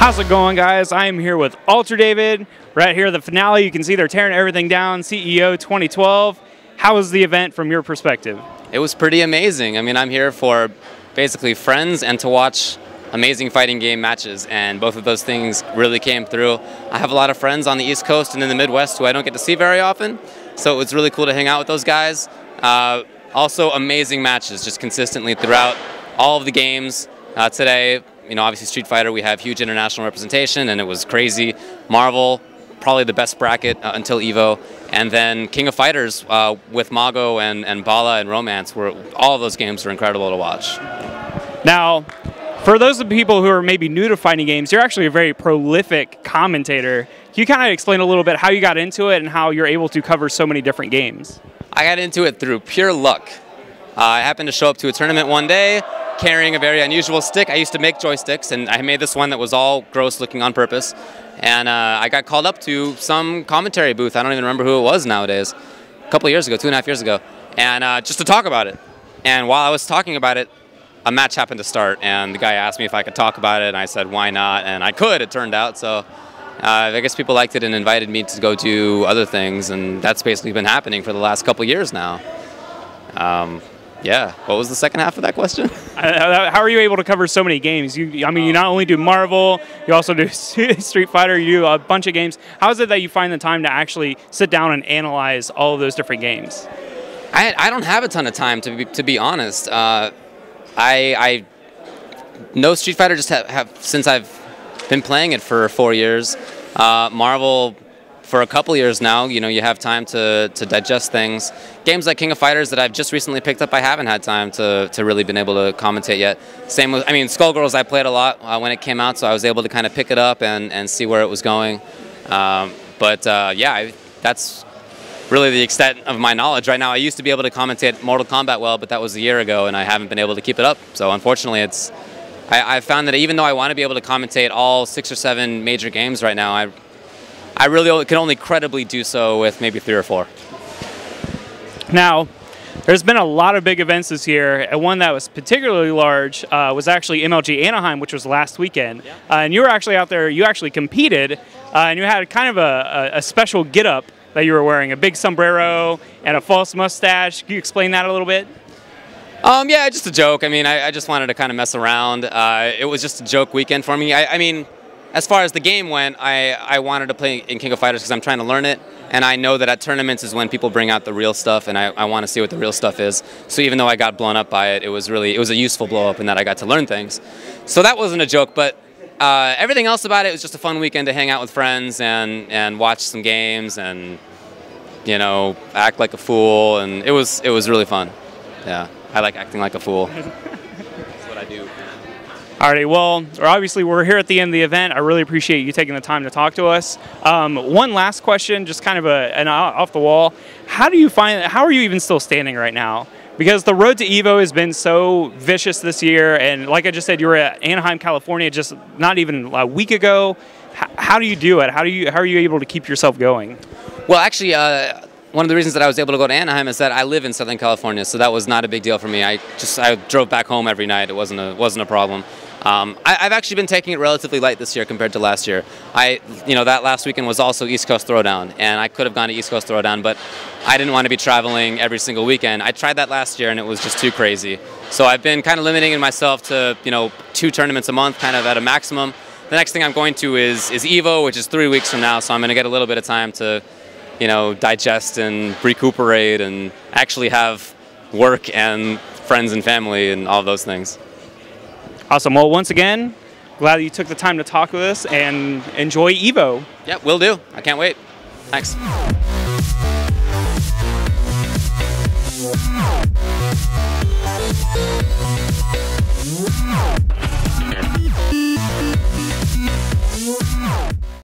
How's it going, guys? I am here with UltraDavid. Right here, the finale. You can see they're tearing everything down. CEO 2012. How was the event from your perspective? It was pretty amazing. I mean, I'm here for basically friends and to watch amazing fighting game matches, and both of those things really came through. I have a lot of friends on the East Coast and in the Midwest who I don't get to see very often, so it was really cool to hang out with those guys. Also, amazing matches just consistently throughout all of the games today. You know, obviously Street Fighter, we have huge international representation, and it was crazy. Marvel, probably the best bracket until Evo. And then King of Fighters with Mago and Bala and Romance, all of those games were incredible to watch. Now, for those people who are maybe new to fighting games, you're actually a very prolific commentator. Can you kind of explain a little bit how you got into it and how you're able to cover so many different games? I got into it through pure luck. I happened to show up to a tournament one day carrying a very unusual stick. I used to make joysticks, and I made this one that was all gross looking on purpose. And I got called up to some commentary booth. I don't even remember who it was nowadays. A couple of years ago, 2.5 years ago. And just to talk about it. And while I was talking about it, a match happened to start. And the guy asked me if I could talk about it. And I said, why not? And I could, it turned out. So I guess people liked it and invited me to go do other things. And that's basically been happening for the last couple of years now. Yeah. What was the second half of that question? How are you able to cover so many games? I mean, you not only do Marvel, you also do Street Fighter, you do a bunch of games. How is it that you find the time to actually sit down and analyze all of those different games? I don't have a ton of time, to be honest. I know Street Fighter just have since I've been playing it for 4 years. Marvel for a couple years now. You know, you have time to digest things. Games like King of Fighters that I've just recently picked up, I haven't had time to really been able to commentate yet. Same with, I mean, Skullgirls I played a lot when it came out, so I was able to kind of pick it up and see where it was going. Yeah, that's really the extent of my knowledge right now. I used to be able to commentate Mortal Kombat well, but that was a year ago, and I haven't been able to keep it up. So unfortunately, I've found that even though I want to be able to commentate all 6 or 7 major games right now, I really can only credibly do so with maybe 3 or 4. Now, there's been a lot of big events this year, and one that was particularly large was actually MLG Anaheim, which was last weekend. Yeah. And you were actually out there, you actually competed, and you had kind of a special get-up that you were wearing, a big sombrero and a false mustache. Can you explain that a little bit? Yeah, just a joke. I mean, I just wanted to kind of mess around. It was just a joke weekend for me. I mean, as far as the game went, I wanted to play in King of Fighters because I'm trying to learn it, and I know that at tournaments is when people bring out the real stuff, and I want to see what the real stuff is. So even though I got blown up by it, it was a useful blow up in that I got to learn things. So that wasn't a joke, but everything else about it was just a fun weekend to hang out with friends and watch some games and, you know, act like a fool, and it was really fun. Yeah, I like acting like a fool. That's what I do. Alrighty, well, obviously we're here at the end of the event. I really appreciate you taking the time to talk to us. One last question, just kind of an off the wall. How are you even still standing right now? Because the road to Evo has been so vicious this year, and like I just said, you were at Anaheim, California just not even a week ago. How do you do it? How are you able to keep yourself going? Well, actually, one of the reasons that I was able to go to Anaheim is that I live in Southern California, so that was not a big deal for me. I drove back home every night. It wasn't a problem. I've actually been taking it relatively light this year compared to last year. You know, that last weekend was also East Coast Throwdown, and I could have gone to East Coast Throwdown, but I didn't want to be traveling every single weekend. I tried that last year, and it was just too crazy. So I've been kind of limiting myself to, you know, 2 tournaments a month, kind of at a maximum. The next thing I'm going to is Evo, which is 3 weeks from now, so I'm going to get a little bit of time to, you know, digest and recuperate and actually have work and friends and family and all of those things. Awesome. Well, once again, glad that you took the time to talk with us, and enjoy Evo. Yep, will do. I can't wait. Thanks.